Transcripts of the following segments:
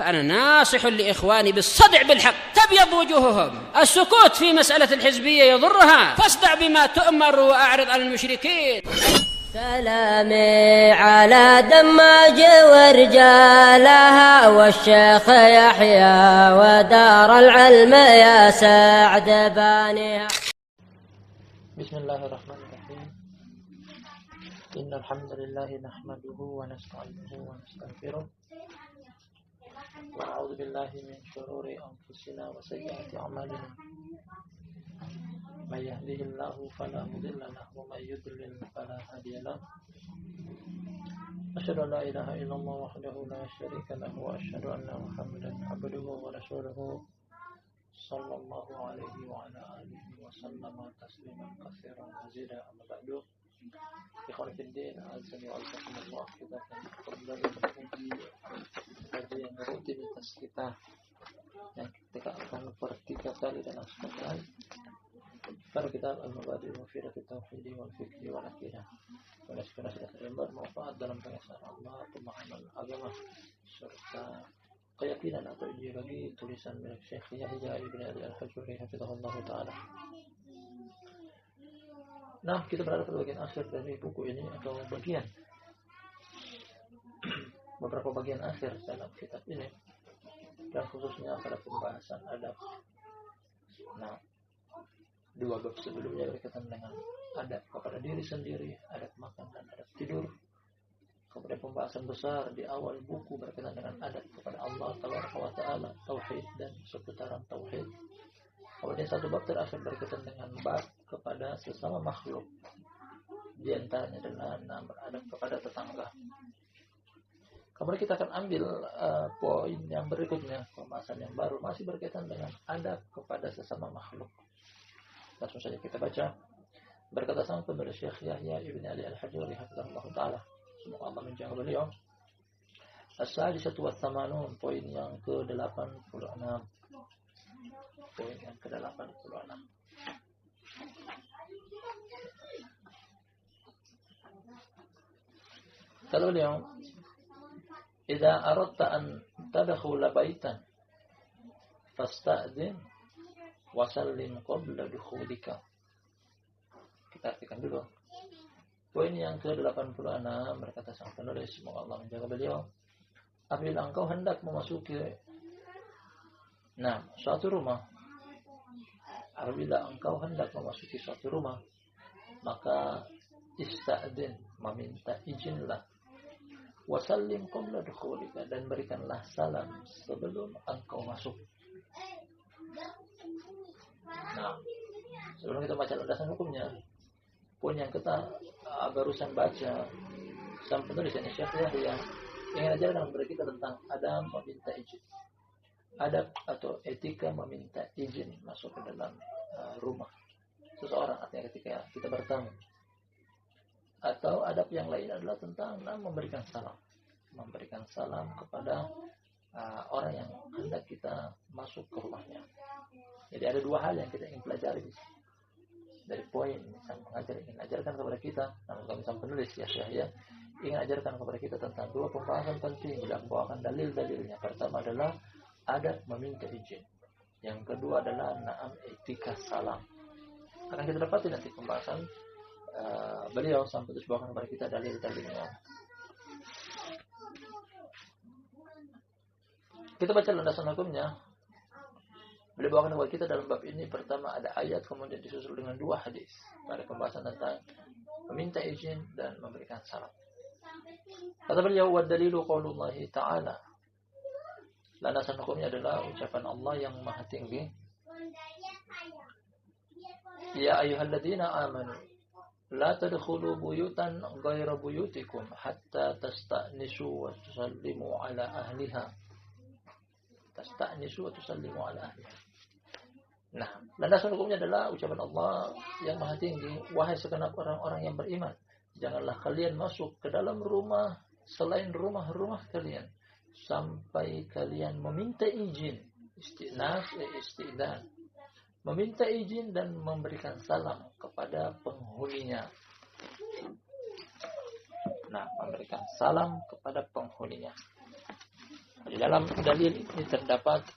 فأنا ناصح لإخواني بالصدع بالحق تبيض وجوههم. السكوت في مسألة الحزبية يضرها، فاصدع بما تؤمر وأعرض عن المشركين. سلامي على دماج ورجالها والشيخ يحيى ودار العلم يا سعد بانيها. بسم الله الرحمن الرحيم. إن الحمد لله نحمده ونستعينه ونستغفره ونعوذ بالله من شرور أنفسنا وسيئات أعمالنا. من يهده الله فلا مضل له ومن يضلل فلا هادي له. أشهد أن لا إله إلا الله وحده لا شريك له وأشهد أن محمدا عبده ورسوله صلى الله عليه وعلى آله وسلم تسليما كثيرا مزيدا. أما بعد، إخواني في الدين أعزني وأعزكم الله. Kita akan kembali menguji kajian rutinitas kita yang kita akan bertiga kali dalam sepekan pada kitab Al-Mabadi' Mufidah Tauhid wal Fiqh wal Aqidah. Semoga sudah bermanfaat dalam pengesahan Allah, pemahaman agama serta keyakinan atau ideologi tulisan milik Syekh Yahya Ibn Ali Al-Hajuri hafizahullah ta'ala. Nah, kita berada pada bagian akhir dari buku ini atau bagian beberapa bagian akhir dalam kitab ini, dan khususnya pada pembahasan adab. Nah, dua bab sebelumnya berkaitan dengan adab kepada diri sendiri, adab makan dan adab tidur. Kemudian pembahasan besar di awal buku berkaitan dengan adab kepada Allah Ta'ala, tauhid dan seputaran tauhid. Kemudian satu bab terakhir berkaitan dengan bab kepada sesama makhluk, di antaranya dengan beradab kepada tetangga. Kemudian kita akan ambil poin yang berikutnya, pembahasan yang baru masih berkaitan dengan adab kepada sesama makhluk. Langsung saja kita baca. Berkata sang penulis Syekh Yahya Ibn Ali Al-Hajuri hafizahullah ta'ala, semoga Allah menjaga beliau. As-sadisatu wa thamanun, poin yang ke-86. Poin yang ke-86. Kata beliau, "Idza aradta an tadkhula baitan fasta'din wa sallim qabla dukhulika." Kita artikan dulu. Poin yang ke-86 berkata sang penulis, semoga Allah menjaga beliau, apabila engkau hendak memasuki suatu rumah, suatu rumah, maka ista'din, meminta izinlah, wasallim qabla dukhulika, dan berikanlah salam sebelum engkau masuk. Nah, sebelum kita baca landasan hukumnya, poin yang kita barusan baca, sang penulis yang Syekh Yahya ingin ajarkan kepada kita tentang adab meminta izin. Adab atau etika meminta izin masuk ke dalam rumah seseorang, artinya ketika kita bertamu. Atau adab yang lain adalah tentang memberikan salam. Memberikan salam kepada orang yang hendak kita masuk ke rumahnya. Jadi ada dua hal yang kita ingin pelajari di sini. Dari poin sang pengajar ingin ajarkan kepada kita, namun kami sang penulis ya ingin ajarkan kepada kita tentang dua pembahasan penting. Beliau membawakan dalil-dalilnya. Pertama adalah adab meminta izin. Yang kedua adalah etika salam. Akan kita dapati nanti pembahasan beliau sang penulis bawakan kepada kita dalil-dalilnya. Kita baca landasan hukumnya. Beliau bawakan kepada kita dalam bab ini, pertama ada ayat, kemudian disusul dengan dua hadis pada pembahasan tentang meminta izin dan memberikan salam. Kata beliau, wa dalilu qaulullahi ta'ala. Landasan hukumnya adalah ucapan Allah yang maha tinggi. Ya ayyuhalladzina amanu la tadkhulu buyutan ghayra buyutikum hatta tasta'nisu wa tusallimu ala ahliha. Nah, landasan hukumnya adalah ucapan Allah yang maha tinggi, wahai segenap orang-orang yang beriman, janganlah kalian masuk ke dalam rumah selain rumah-rumah kalian sampai kalian meminta izin, isti'dan, meminta izin dan memberikan salam kepada penghuninya. Nah, memberikan salam kepada penghuninya. Di dalam dalil ini terdapat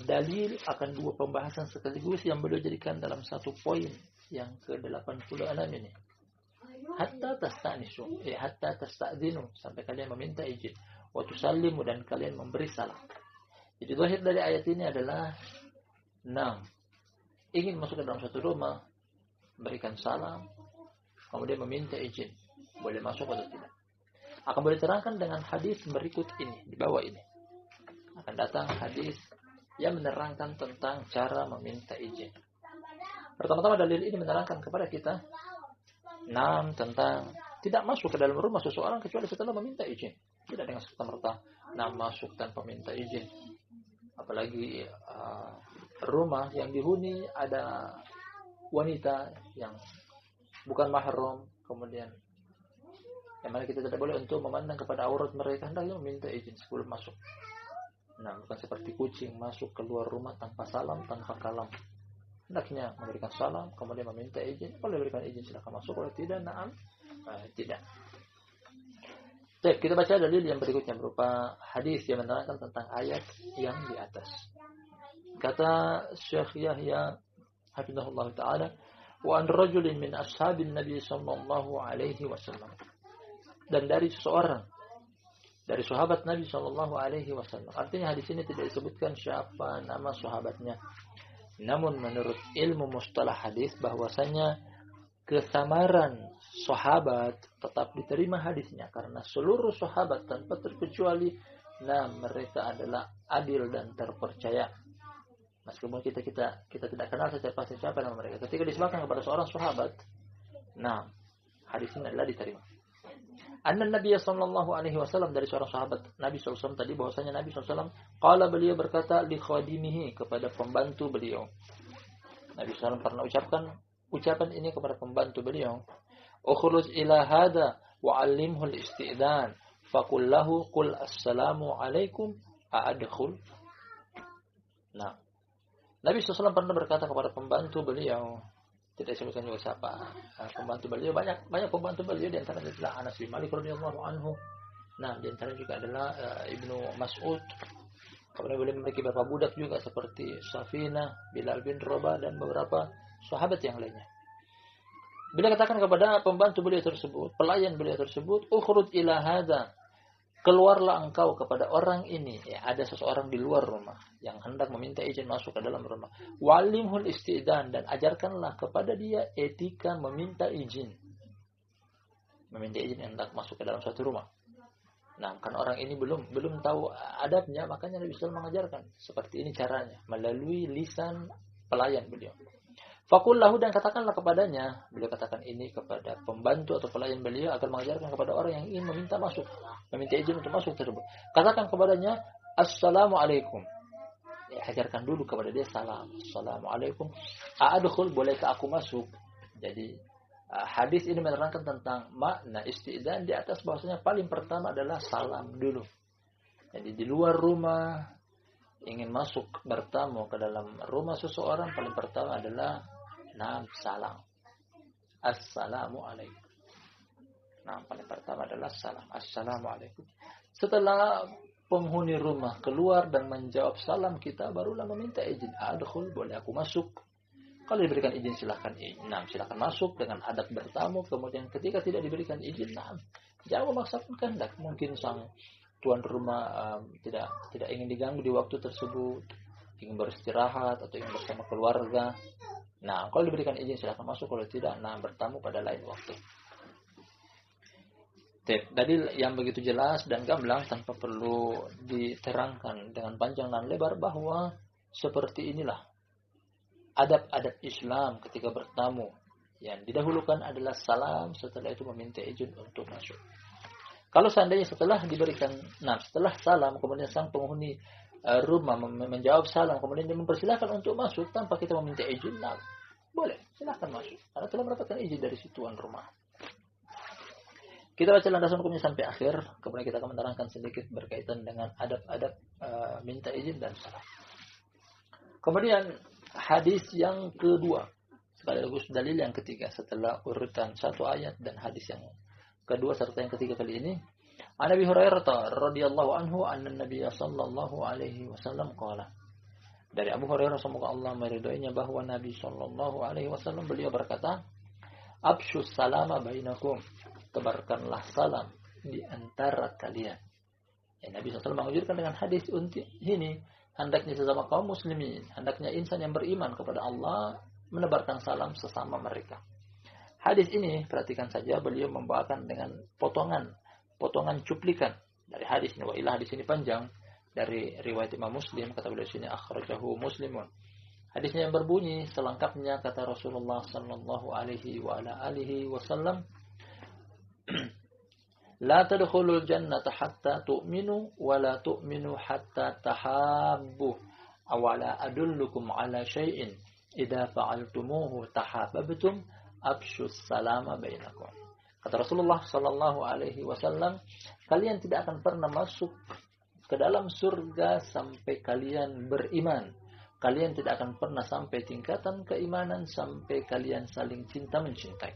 dalil akan dua pembahasan sekaligus yang beliau jadikan dalam satu poin yang ke-86 ini. Hatta tasta'nisu, hatta tasta'dinu, sampai kalian meminta izin. Wa tusallimu, dan kalian memberi salam. Jadi zahir dari ayat ini adalah ingin masuk ke dalam satu rumah, berikan salam, kemudian meminta izin, boleh masuk atau tidak. Akan boleh terangkan dengan hadis berikut ini, di bawah ini. Akan datang hadis yang menerangkan tentang cara meminta izin. Pertama-tama dalil ini menerangkan kepada kita tentang tidak masuk ke dalam rumah seseorang kecuali setelah meminta izin. Tidak dengan serta-merta masuk tanpa minta izin. Apalagi rumah yang dihuni ada wanita yang bukan mahram, kemudian yang mana kita tidak boleh untuk memandang kepada aurat mereka, hendaknya meminta izin sebelum masuk. Bukan seperti kucing masuk keluar rumah tanpa salam, tanpa kalam. Hendaknya memberikan salam, kemudian meminta izin. Boleh berikan izin, silakan masuk. Kalau tidak, tidak. Baik, kita baca dalil yang berikutnya berupa hadis yang menerangkan tentang ayat yang di atas. Kata Syekh Yahya hafizahullah taala, wa an rajulin min ashabin nabi sallallahu alaihi wasallam. Dan dari seseorang dari sahabat Nabi sallallahu alaihi wasallam. Artinya hadis ini tidak disebutkan siapa nama sahabatnya. Namun menurut ilmu mustalah hadis bahwasanya kesamaran sahabat tetap diterima hadisnya karena seluruh sahabat tanpa terkecuali mereka adalah adil dan terpercaya. Meskipun kita tidak kenal secara pasti siapa nama mereka, ketika disebutkan kepada seorang sahabat, hadis ini adalah diterima. Anna Nabi sallallahu alaihi wasallam, dari seorang sahabat Nabi sallallahu alaihi wasallam tadi, bahwasanya Nabi sallallahu alaihi wasallam qala, beliau berkata li khadimihi, kepada pembantu beliau. Nabi sallallahu alaihi wasallam pernah ucapan ini kepada pembantu beliau, ukhruj ila hada wa 'allimhu al-isti'dan faqul lahu qul assalamu alaikum a'adkhul. Nabi sallallahu alaihi wasallam pernah berkata kepada pembantu beliau, tidak disebutkan juga siapa pembantu beliau, banyak pembantu beliau, di antaranya adalah Anas bin Malik radhiyallahu anhu. Di antaranya juga adalah Ibnu Mas'ud. Kemudian beliau memiliki beberapa budak juga seperti Safinah, Bilal bin Rabah, dan beberapa sahabat yang lainnya. Beliau katakan kepada pembantu beliau tersebut, pelayan beliau tersebut, ukhruj ila hadza, keluarlah engkau kepada orang ini. Ada seseorang di luar rumah yang hendak meminta izin masuk ke dalam rumah. Wa'allimhul isti'dan, dan ajarkanlah kepada dia etika meminta izin. Meminta izin hendak masuk ke dalam suatu rumah. Kan orang ini belum tahu adabnya, makanya Nabi SAW mengajarkan seperti ini caranya melalui lisan pelayan beliau. Faqul lahu, dan katakanlah kepadanya, beliau katakan ini kepada pembantu atau pelayan beliau agar mengajarkan kepada orang yang ingin meminta izin untuk masuk tersebut. Katakan kepadanya assalamu alaikum. Ajarkan dulu kepada dia salam. Assalamualaikum. A'adkhul, bolehkah aku masuk? Jadi hadis ini menerangkan tentang makna isti'dzan di atas, bahwasanya paling pertama adalah salam dulu. Jadi di luar rumah ingin masuk bertamu ke dalam rumah seseorang, paling pertama adalah salam. Assalamualaikum. Paling pertama adalah salam. Assalamualaikum. Setelah penghuni rumah keluar dan menjawab salam kita, barulah meminta izin. Adkhul, boleh aku masuk? Kalau diberikan izin silakan masuk dengan adab bertamu. Kemudian ketika tidak diberikan izin, jangan memaksakan kehendak. Mungkin sang tuan rumah tidak ingin diganggu di waktu tersebut, ingin beristirahat atau ingin bersama keluarga. Kalau diberikan izin silakan masuk, kalau tidak bertamu pada lain waktu. Dalil yang begitu jelas dan gamblang tanpa perlu diterangkan dengan panjang dan lebar bahwa seperti inilah adab-adab Islam ketika bertamu. Yang didahulukan adalah salam, setelah itu meminta izin untuk masuk. Kalau seandainya setelah salam kemudian sang penghuni rumah menjawab salam, kemudian dia mempersilahkan untuk masuk tanpa kita meminta izin, boleh, silahkan masuk karena telah mendapatkan izin dari si tuan rumah. Kita baca landasan hukumnya sampai akhir, kemudian kita akan menerangkan sedikit berkaitan dengan adab-adab minta izin dan salam. Kemudian hadis yang kedua, sekaligus dalil yang ketiga setelah urutan satu ayat dan hadis yang kedua serta yang ketiga kali ini, An Abi Hurairah radhiyallahu anhu anna Nabiy sallallahu alaihi wasallam qala. Dari Abu Hurairah semoga Allah meridhoinya bahwa Nabi sallallahu alaihi wasallam beliau berkata, "Absyus salama bainakum." Tebarkanlah salam di antara kalian. Ya, Nabi SAW menganjurkan dengan hadis ini, hendaknya sesama kaum muslimin, hendaknya insan yang beriman kepada Allah menebarkan salam sesama mereka. Hadis ini, perhatikan saja, beliau membawakan dengan potongan cuplikan dari hadis ini. Wa ilah hadis ini panjang dari riwayat Imam Muslim, kata beliau sini akhrajahu Muslimun. Hadisnya yang berbunyi selengkapnya kata Rasulullah sallallahu alaihi wa ala alihi wasallam, la tadkhulul jannata hatta tu'minu wa la tu'minu hatta tahabbu awala adullukum ala syai'in idza fa'altumuhu tahabbtum absyus salama bainakum. Kata Rasulullah sallallahu alaihi wasallam, kalian tidak akan pernah masuk ke dalam surga sampai kalian beriman. Kalian tidak akan pernah sampai tingkatan keimanan sampai kalian saling cinta mencintai.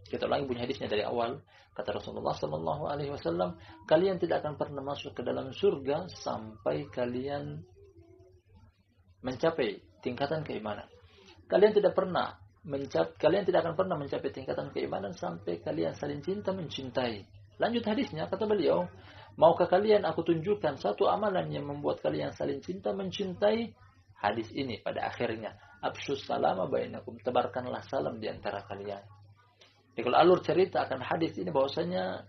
Kita ulangi bunyi hadisnya dari awal. Kata Rasulullah sallallahu alaihi wasallam, kalian tidak akan pernah masuk ke dalam surga sampai kalian mencapai tingkatan keimanan. Kalian tidak akan pernah mencapai tingkatan keimanan sampai kalian saling cinta mencintai. Lanjut hadisnya, kata beliau, maukah kalian aku tunjukkan satu amalan yang membuat kalian saling cinta mencintai? Hadis ini pada akhirnya, absyus salama bainakum, tebarkanlah salam di antara kalian. Jadi kalau alur cerita akan hadis ini bahwasanya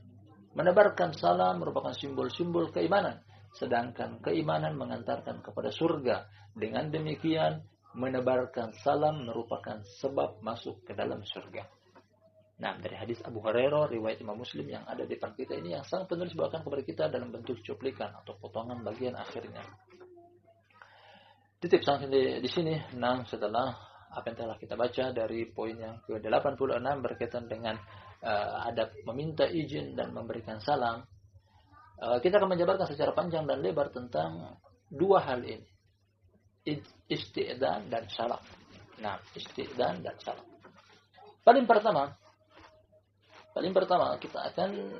menebarkan salam merupakan simbol-simbol keimanan, sedangkan keimanan mengantarkan kepada surga. Dengan demikian, menebarkan salam merupakan sebab masuk ke dalam surga. Nah, dari hadis Abu Hurairah riwayat Imam Muslim yang ada di depan kita ini, yang sang penulis bawakan kepada kita dalam bentuk cuplikan atau potongan bagian akhirnya. Titip sampai di sini. Nah, setelah apa yang telah kita baca dari poin yang ke-86 berkaitan dengan adab meminta izin dan memberikan salam, kita akan menjabarkan secara panjang dan lebar tentang dua hal ini, isti'dzan dan salam. Nah, isti'dzan dan salam. Paling pertama kita akan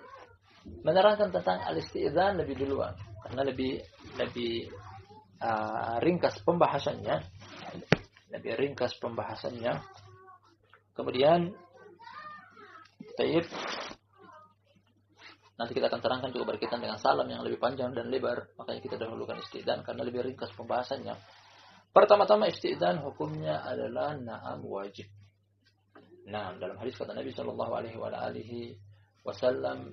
menerangkan tentang al-isti'dzan lebih duluan karena lebih ringkas pembahasannya. Kemudian nanti kita akan terangkan juga berkaitan dengan salam yang lebih panjang dan lebar. Makanya kita dahulukan isti'dzan karena lebih ringkas pembahasannya. Pertama-tama isti'dzan hukumnya adalah na'am wajib. Nah, dalam hadis kata Nabi sallallahu alaihi wasallam,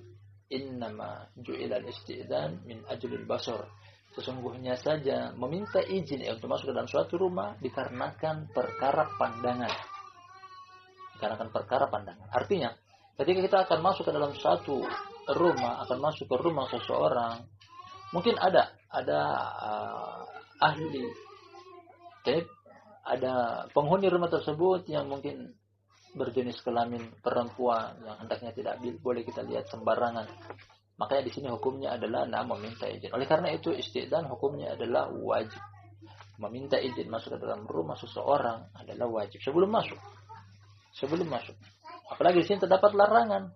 innama ju'ila al-isti'dzan min ajlil basar. Sesungguhnya saja meminta izin untuk masuk ke dalam suatu rumah dikarenakan perkara pandangan. Artinya, ketika kita akan masuk ke dalam suatu rumah, akan masuk ke rumah seseorang, mungkin ada ahli, ada penghuni rumah tersebut yang mungkin berjenis kelamin perempuan yang hendaknya tidak boleh kita lihat sembarangan. Makanya di sini hukumnya adalah meminta izin. Oleh karena itu isti'dzan hukumnya adalah wajib. Meminta izin masuk ke dalam rumah seseorang adalah wajib sebelum masuk. Apalagi di sini terdapat larangan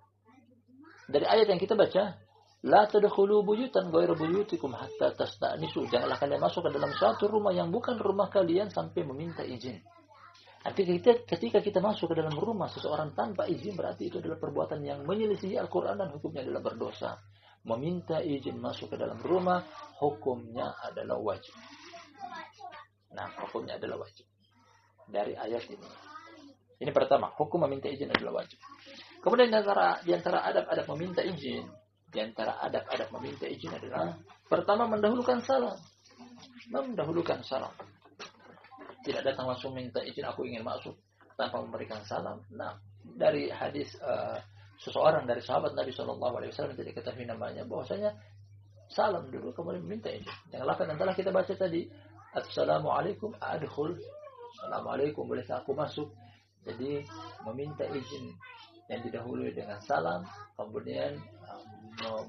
dari ayat yang kita baca, la tadkhulu buyutan ghairu buyutikum hatta tasta'nisu. Janganlah kalian masuk ke dalam suatu rumah yang bukan rumah kalian sampai meminta izin. Artinya ketika kita masuk ke dalam rumah seseorang tanpa izin, berarti itu adalah perbuatan yang menyelisihi Al-Quran dan hukumnya adalah berdosa. Meminta izin masuk ke dalam rumah, hukumnya adalah wajib. Nah, hukumnya adalah wajib. Dari ayat ini. Ini pertama, hukum meminta izin adalah wajib. Kemudian di antara adab-adab meminta izin, adalah pertama mendahulukan salam. Tidak datang langsung minta izin, aku ingin masuk tanpa memberikan salam. Nah, dari hadis seseorang dari sahabat Nabi Shallallahu Alaihi Wasallam tidak ketahui namanya, bahwasanya salam dulu kemudian meminta izin. Yang lakukan yang telah kita baca tadi, assalamualaikum adkhul, assalamualaikum bolehkah aku masuk. Jadi meminta izin yang didahului dengan salam, kemudian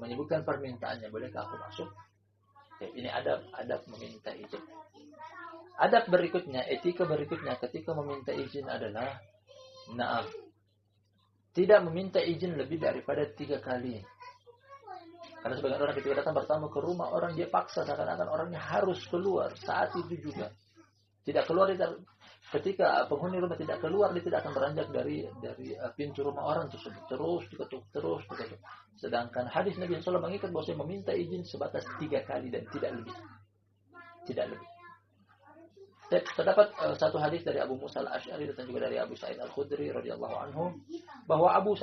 menyebutkan permintaannya, bolehkah aku masuk. Ini adab meminta izin. Adab berikutnya, etika berikutnya ketika meminta izin adalah tidak meminta izin lebih daripada 3 kali. Karena sebagian orang ketika datang bertamu ke rumah orang, dia paksa seakan-akan orangnya harus keluar saat itu juga. Tidak keluar, ketika penghuni rumah tidak keluar, dia tidak akan beranjak dari pintu rumah orang tersebut. Terus diketuk. Sedangkan hadis Nabi SAW mengikat bahwa saya meminta izin sebatas 3 kali dan tidak lebih. Tidak lebih. Terdapat satu hadis dari Abu Musa al-Asy'ari dan juga dari Abu Sa'id al-Khudri radhiyallahu anhu bahwa Abu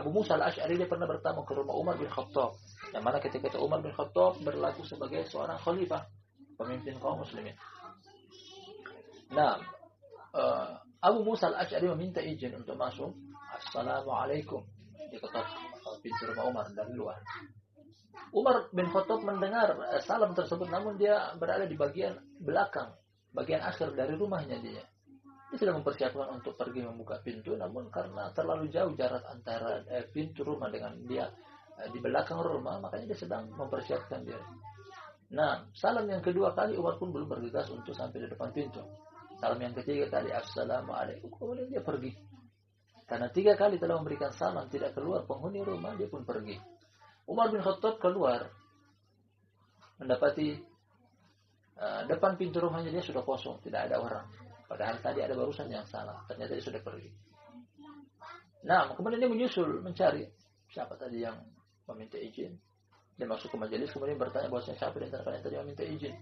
Musa al-Asy'ari dia pernah bertamu ke rumah Umar bin Khattab. Yang mana ketika itu Umar bin Khattab berlaku sebagai seorang khalifah, pemimpin kaum muslimin. Nah, Abu Musa al-Asy'ari meminta izin untuk masuk. Assalamualaikum. Diketok pintu rumah Umar dari luar. Umar bin Khattab mendengar salam tersebut, namun dia berada di bagian belakang, bagian akhir dari rumahnya dia. Dia sudah mempersiapkan untuk pergi membuka pintu, namun karena terlalu jauh jarak antara pintu rumah dengan dia di belakang rumah, makanya dia sedang mempersiapkan diri. Nah, salam yang kedua kali Umar pun belum bergegas untuk sampai di depan pintu. Salam yang ketiga kali Assalamualaikum, kemudian dia pergi. Karena 3 kali telah memberikan salam tidak keluar penghuni rumah, dia pun pergi. Umar bin Khattab keluar, mendapati depan pintu rumahnya dia sudah kosong, tidak ada orang. Padahal tadi ada barusan yang salah, ternyata dia sudah pergi. Nah, kemudian dia menyusul mencari siapa tadi yang meminta izin. Dia masuk ke majelis, kemudian bertanya bahwa siapa di antara kalian tadi yang minta izin.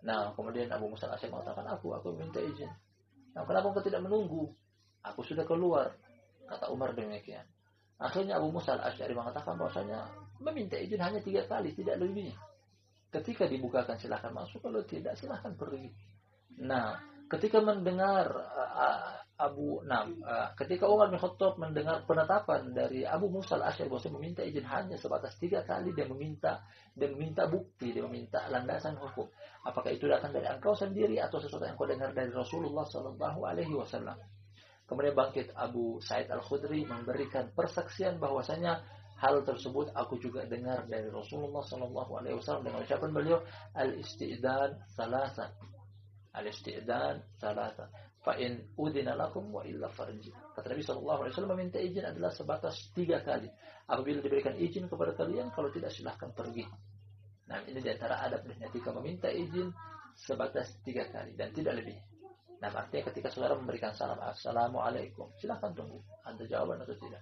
Nah, kemudian Abu Musa al-Asy'ari mengatakan, aku minta izin. Nah, kenapa engkau tidak menunggu? Aku sudah keluar, kata Umar demikian. Akhirnya Abu Musa al-Asy'ari mengatakan bahwasanya meminta izin hanya 3 kali, tidak lebih. Ketika dibukakan silahkan masuk, kalau tidak silahkan pergi. Nah, ketika mendengar ketika Umar bin Khattab mendengar penetapan dari Abu Musa al-Asy'ari bahwa meminta izin hanya sebatas 3 kali, dia meminta bukti, dia meminta landasan hukum. Apakah itu datang dari engkau sendiri atau sesuatu yang kau dengar dari Rasulullah sallallahu alaihi wasallam? Kemudian bangkit Abu Sa'id al-Khudri memberikan persaksian bahwasanya hal tersebut aku juga dengar dari Rasulullah sallallahu alaihi wasallam dengan ucapan beliau al-isti'dan thalatha. Al-isti'dan thalatha. Fa in udhina lakum wa illa farji. Kata Nabi sallallahu alaihi wasallam meminta izin adalah sebatas 3 kali. Apabila diberikan izin kepada kalian, kalau tidak silahkan pergi. Nah, ini di antara adab dan etika meminta izin sebatas 3 kali dan tidak lebih. Nah, artinya ketika saudara memberikan salam Assalamualaikum, silahkan tunggu ada jawaban atau tidak.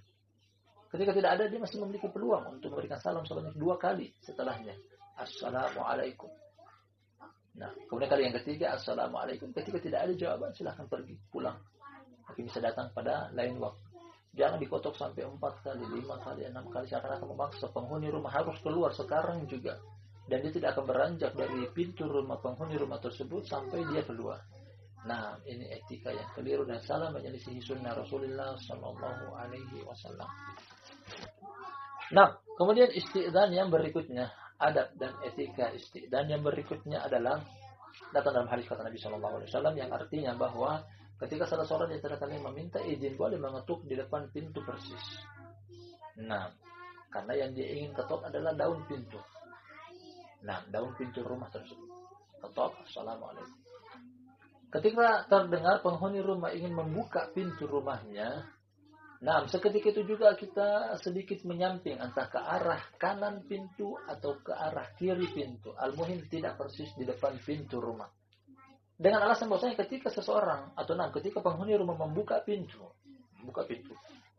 Ketika tidak ada, dia masih memiliki peluang untuk memberikan salam sebanyak 2 kali setelahnya. Assalamualaikum. Nah, kemudian kali yang ketiga, Assalamualaikum. Ketika tidak ada jawaban, silahkan pergi, pulang. Mungkin bisa datang pada lain waktu. Jangan dikotok sampai 4 kali, 5 kali, 6 kali. Seakan-akan memaksa penghuni rumah harus keluar sekarang juga. Dan dia tidak akan beranjak dari pintu rumah penghuni rumah tersebut sampai dia keluar. Nah, ini etika yang keliru dan salah menyelisihi sunnah Rasulullah sallallahu alaihi wasallam. Nah, kemudian isti'dzan yang berikutnya, adab dan etika isti'dzan yang berikutnya adalah datang dalam hadis kata Nabi sallallahu alaihi wasallam yang artinya bahwa ketika salah seorang di antara kalian meminta izin boleh mengetuk di depan pintu persis. Nah, karena yang dia ingin ketok adalah daun pintu. Nah, daun pintu rumah tersebut. Ketok, Assalamualaikum. Ketika terdengar penghuni rumah ingin membuka pintu rumahnya, nah, seketika itu juga kita sedikit menyamping entah ke arah kanan pintu atau ke arah kiri pintu. Al-muhim tidak persis di depan pintu rumah. Dengan alasan bahwasanya ketika seseorang atau ketika penghuni rumah membuka pintu,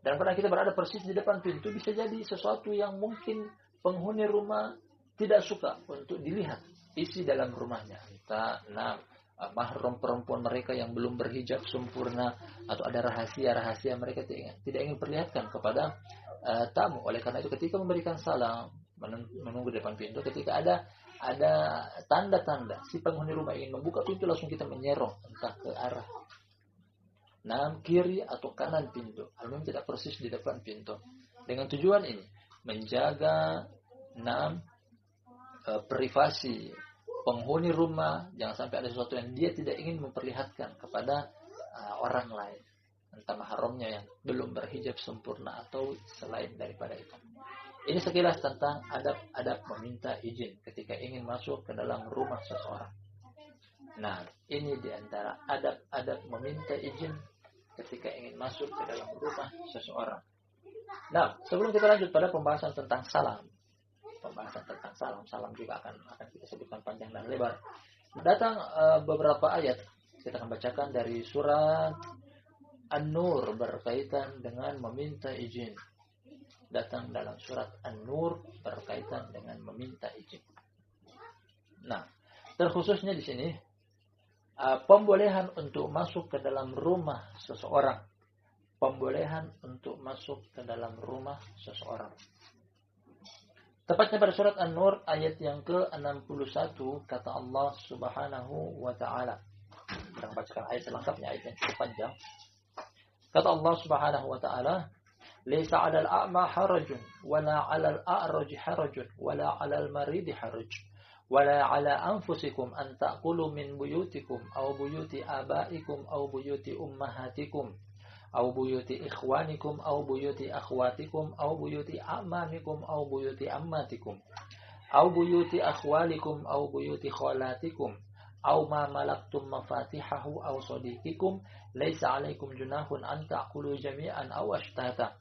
dan karena kita berada persis di depan pintu, bisa jadi sesuatu yang mungkin penghuni rumah tidak suka untuk dilihat isi dalam rumahnya. Entah mahram perempuan mereka yang belum berhijab sempurna atau ada rahasia-rahasia mereka tidak ingin perlihatkan kepada tamu. Oleh karena itu ketika memberikan salam menunggu di depan pintu, ketika ada tanda-tanda si penghuni rumah ingin membuka pintu, langsung kita menyerong entah ke arah kiri atau kanan pintu. Alhamdulillah tidak persis di depan pintu. Dengan tujuan ini menjaga privasi penghuni rumah, jangan sampai ada sesuatu yang dia tidak ingin memperlihatkan kepada orang lain, entah mahramnya yang belum berhijab sempurna atau selain daripada itu. Ini sekilas tentang adab-adab meminta izin ketika ingin masuk ke dalam rumah seseorang. Nah, ini diantara adab-adab meminta izin ketika ingin masuk ke dalam rumah seseorang. Nah, sebelum kita lanjut pada pembahasan tentang salam, pembahasan tentang salam. Salam juga akan kita sebutkan panjang dan lebar. Datang beberapa ayat kita akan bacakan dari surat An-Nur berkaitan dengan meminta izin. Datang dalam surat An-Nur berkaitan dengan meminta izin. Nah, terkhususnya di sini pembolehan untuk masuk ke dalam rumah seseorang. Pembolehan untuk masuk ke dalam rumah seseorang. Tepatnya pada surat An-Nur ayat yang ke-61 kata Allah Subhanahu wa taala. Kita bacakan ayat selengkapnya, ayat yang cukup panjang. Kata Allah Subhanahu wa taala, "Laisa 'alal a'ma harajun wala 'alal a'raj harajun wala 'alal marid haraj wala 'ala anfusikum an ta'kulu min buyutikum aw buyuti abaikum aw buyuti ummahatikum aw buyuti ikhwanikum aw buyuti akhwatikum aw buyuti a'mamikum aw buyuti ammatikum aw buyuti akhwalikum aw buyuti khalatikum aw ma malaktum mafatihahu aw sadiqikum laisa 'alaikum junahun an ta'kulu jami'an aw ashtata."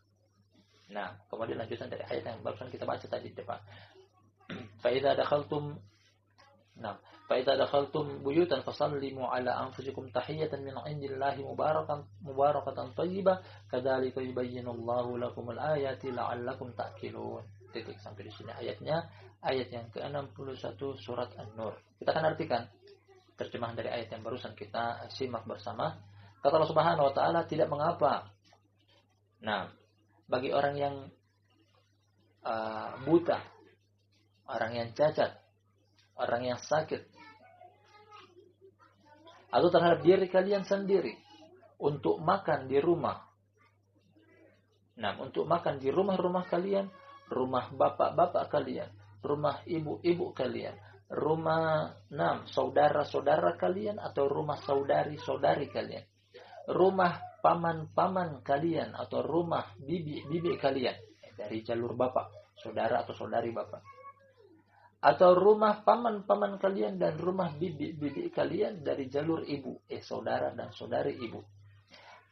Nah, kemudian lanjutan dari ayat yang barusan kita baca tadi di depan. Fa idza dakhaltum buyutan fasallimu ala anfusikum tahiyatan min 'indillahi mubarakatan thayyibah kadzalika yubayyinullahu lakumul ayati la'allakum ta'qilun. Titik sampai di sini ayatnya, ayat yang ke-61 surat An-Nur. Kita akan artikan terjemahan dari ayat yang barusan kita simak bersama. Kata Allah Subhanahu wa taala, tidak mengapa. Nah, bagi orang yang buta, orang yang cacat, orang yang sakit, atau terhadap diri kalian sendiri untuk makan di rumah. Nah, untuk makan di rumah-rumah kalian, rumah bapak-bapak kalian, rumah ibu-ibu kalian, rumah saudara-saudara kalian atau rumah saudari-saudari kalian, rumah paman-paman kalian atau rumah bibi-bibi kalian dari jalur bapak, saudara atau saudari bapak. Atau rumah paman-paman kalian dan rumah bibi-bibi kalian dari jalur ibu, saudara dan saudari ibu.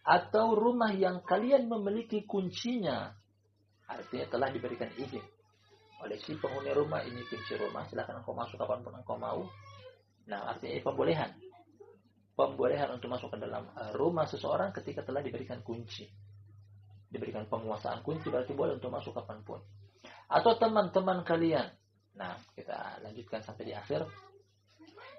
Atau rumah yang kalian memiliki kuncinya, artinya telah diberikan izin oleh si penghuni rumah, ini kunci rumah, silakan engkau masuk kapanpun engkau mau. Nah, artinya pembolehan. Pembolehan untuk masuk ke dalam rumah seseorang ketika telah diberikan kunci. Diberikan penguasaan kunci berarti boleh untuk masuk kapanpun. Atau teman-teman kalian. Nah, kita lanjutkan sampai di akhir.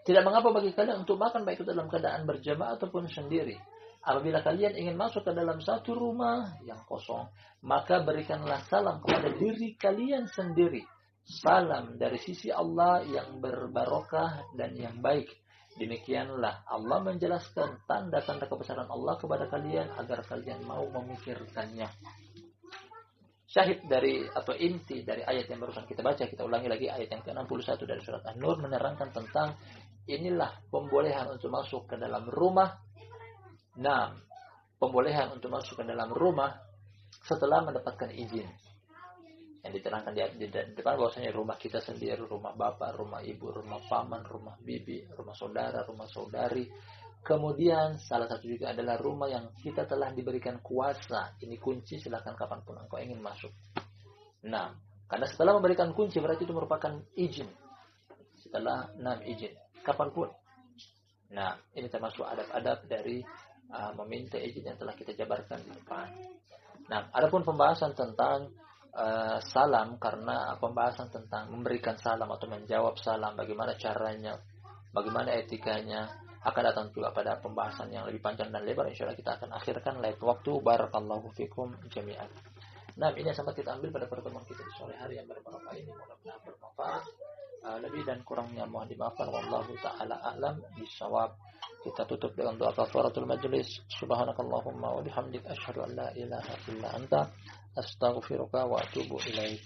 Tidak mengapa bagi kalian untuk makan baik itu dalam keadaan berjamaah ataupun sendiri. Apabila kalian ingin masuk ke dalam satu rumah yang kosong, maka berikanlah salam kepada diri kalian sendiri. Salam dari sisi Allah yang berbarokah dan yang baik. Demikianlah Allah menjelaskan tanda-tanda kebesaran Allah kepada kalian agar kalian mau memikirkannya. Syahid dari atau inti dari ayat yang barusan kita baca, kita ulangi lagi ayat yang ke-61 dari surat An-Nur menerangkan tentang inilah pembolehan untuk masuk ke dalam rumah. Nah, pembolehan untuk masuk ke dalam rumah setelah mendapatkan izin. Yang diterangkan di depan bahwasanya rumah kita sendiri, rumah bapak, rumah ibu, rumah paman, rumah bibi, rumah saudara, rumah saudari. Kemudian salah satu juga adalah rumah yang kita telah diberikan kuasa. Ini kunci, silakan kapanpun engkau ingin masuk. Nah, karena setelah memberikan kunci berarti itu merupakan izin. Setelah izin, kapanpun. Nah, ini termasuk adab-adab dari meminta izin yang telah kita jabarkan di depan. Nah, adapun pembahasan tentang salam, karena pembahasan tentang memberikan salam atau menjawab salam, bagaimana caranya, bagaimana etikanya, akan datang juga pada pembahasan yang lebih panjang dan lebar. Insyaallah kita akan akhirkan lain waktu. Barakallahu fikum jami'an. Nah, ini yang sempat kita ambil pada pertemuan kita di sore hari yang berbarokah ini. Mudah-mudahan bermanfaat. Lebih dan kurangnya mohon dimaafkan. Wallahu ta'ala a'lam bishawab. Kita tutup dengan doa kafaratul majlis. Subhanakallahumma wa bihamdik asyhadu an la ilaha illa anta astaghfiruka wa atubu ilaik.